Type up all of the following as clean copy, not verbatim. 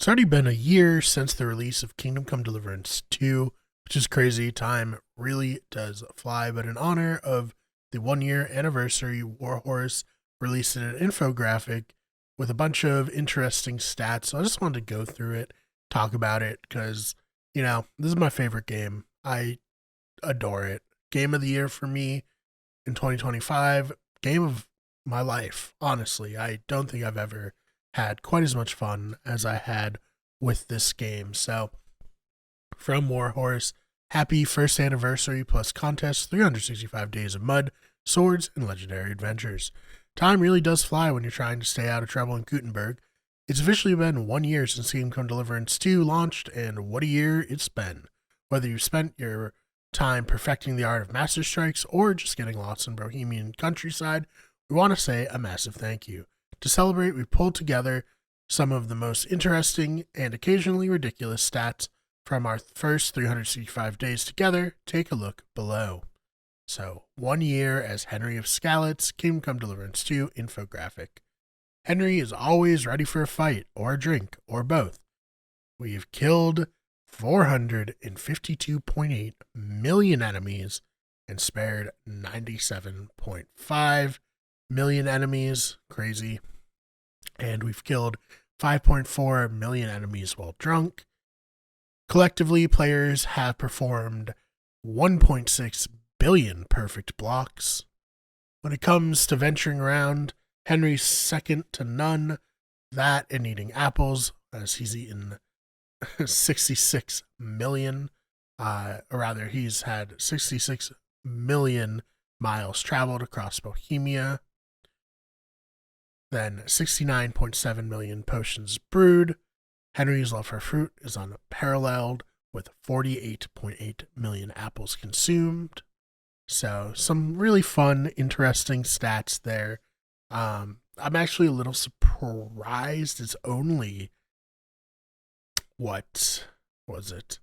It's already been a year since the release of Kingdom Come Deliverance 2, which is crazy. Time really does fly, but in honor of the 1 year anniversary, Warhorse released an infographic with a bunch of interesting stats. So I just wanted to go through it, talk about it, because, this is my favorite game. I adore it. Game of the year for me in 2025, game of my life, honestly. I don't think I've ever had quite as much fun as I had with this game. So, from Warhorse, happy first anniversary plus contest, 365 days of mud, swords, and legendary adventures. Time really does fly when you're trying to stay out of trouble in Gutenberg. It's officially been 1 year since Kingdom Come Deliverance 2 launched, and what a year it's been. Whether you've spent your time perfecting the art of master strikes or just getting lost in Bohemian countryside, we want to say a massive thank you. To celebrate, we pulled together some of the most interesting and occasionally ridiculous stats from our first 365 days together. Take a look below. So, 1 year as Henry of Skalitz, Kingdom Come Deliverance 2 infographic. Henry is always ready for a fight, or a drink, or both. We've killed 452.8 million enemies and spared 97.5 million enemies. Crazy. And we've killed 5.4 million enemies while drunk. Collectively, players have performed 1.6 billion perfect blocks. When it comes to venturing around, Henry's second to none. That and eating apples, as he's eaten 66 million. Or rather, he's had 66 million miles traveled across Bohemia. Then 69.7 million potions brewed. Henry's love for fruit is unparalleled with 48.8 million apples consumed. So some really fun, interesting stats there. I'm actually a little surprised it's only, what was it?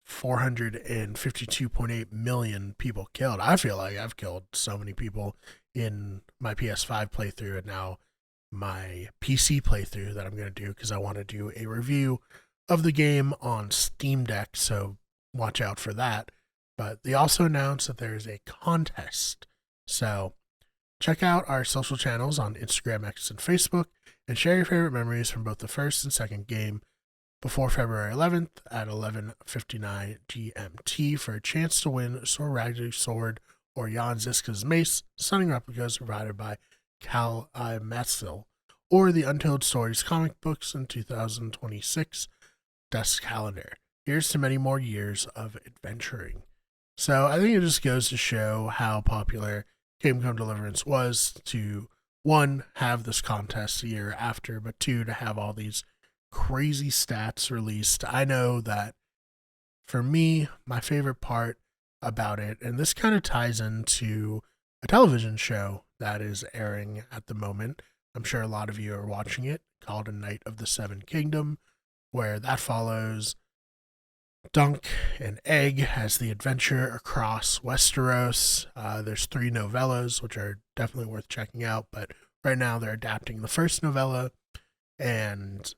452.8 million people killed. I feel like I've killed so many people in my PS5 playthrough and now my PC playthrough that I'm going to do because I want to do a review of the game on Steam Deck, so watch out for that. But they also announced that there's a contest. So check out our social channels on Instagram, X, and Facebook and share your favorite memories from both the first and second game before February 11th at 11:59 GMT for a chance to win Sor Ragdu's sword or Jan Ziska's mace, stunning replicas provided by Cal I. Matzel, or the Untold Stories comic books in 2026 Desk Calendar. Here's to many more years of adventuring. So I think it just goes to show how popular Kingdom Come Deliverance was to, one, have this contest a year after, but two, to have all these crazy stats released. I know that for me, my favorite part about it, and this kind of ties into a television show that is airing at the moment. I'm sure a lot of you are watching it, called A Knight of the Seven Kingdom, where that follows Dunk and Egg as the adventure across Westeros. There's 3 novellas, which are definitely worth checking out, but right now they're adapting the first novella, and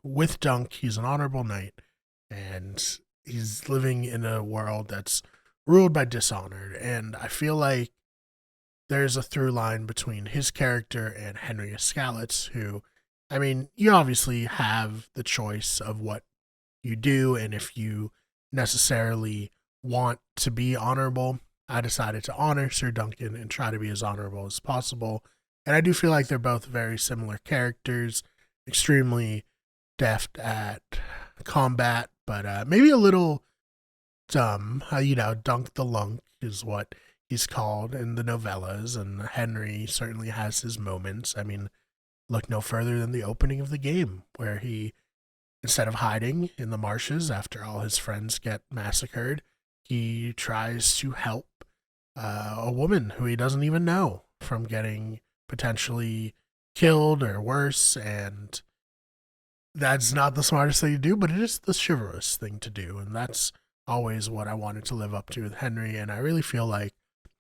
with Dunk, he's an honorable knight, and he's living in a world that's ruled by dishonor. And I feel like there's a through line between his character and Henry Skalitz, who, I mean, you obviously have the choice of what you do and if you necessarily want to be honorable. I decided to honor Sir Duncan and try to be as honorable as possible. And I do feel like they're both very similar characters, extremely deft at combat, but maybe a little dumb. Dunk the Lunk is what he's called in the novellas, and Henry certainly has his moments. I mean, look no further than the opening of the game, where he, instead of hiding in the marshes after all his friends get massacred, he tries to help a woman who he doesn't even know from getting potentially killed or worse. And that's not the smartest thing to do, but it is the chivalrous thing to do. And that's always what I wanted to live up to with Henry. And I really feel like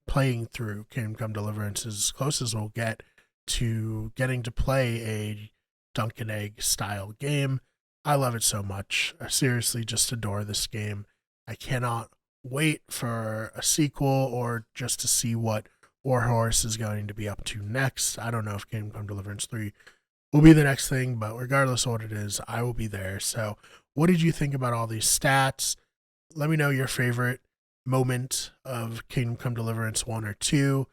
playing through Kingdom Come Deliverance is as close as we'll get to getting to play a dunk and egg style game. I love it so much. I seriously just adore this game. I cannot wait for a sequel or just to see what Warhorse is going to be up to next. I don't know if Kingdom Come Deliverance 3 will be the next thing, but regardless of what it is, I will be there. So, what did you think about all these stats? Let me know your favorite moment of Kingdom Come Deliverance 1 or 2.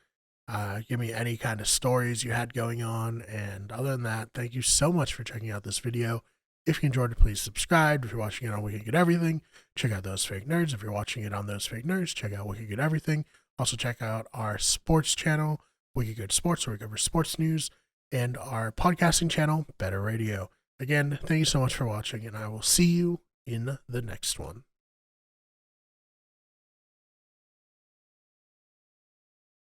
Give me any kind of stories you had going on. And other than that, thank you so much for checking out this video. If you enjoyed it, please subscribe. If you're watching it on Wicked Good Everything, check out Those Fake Nerds. If you're watching it on Those Fake Nerds, check out Wicked Good Everything. Also, check out our sports channel, Wicked Good Sports, where we cover sports news, and our podcasting channel, Better Radio. Again, thank you so much for watching, and I will see you in the next one.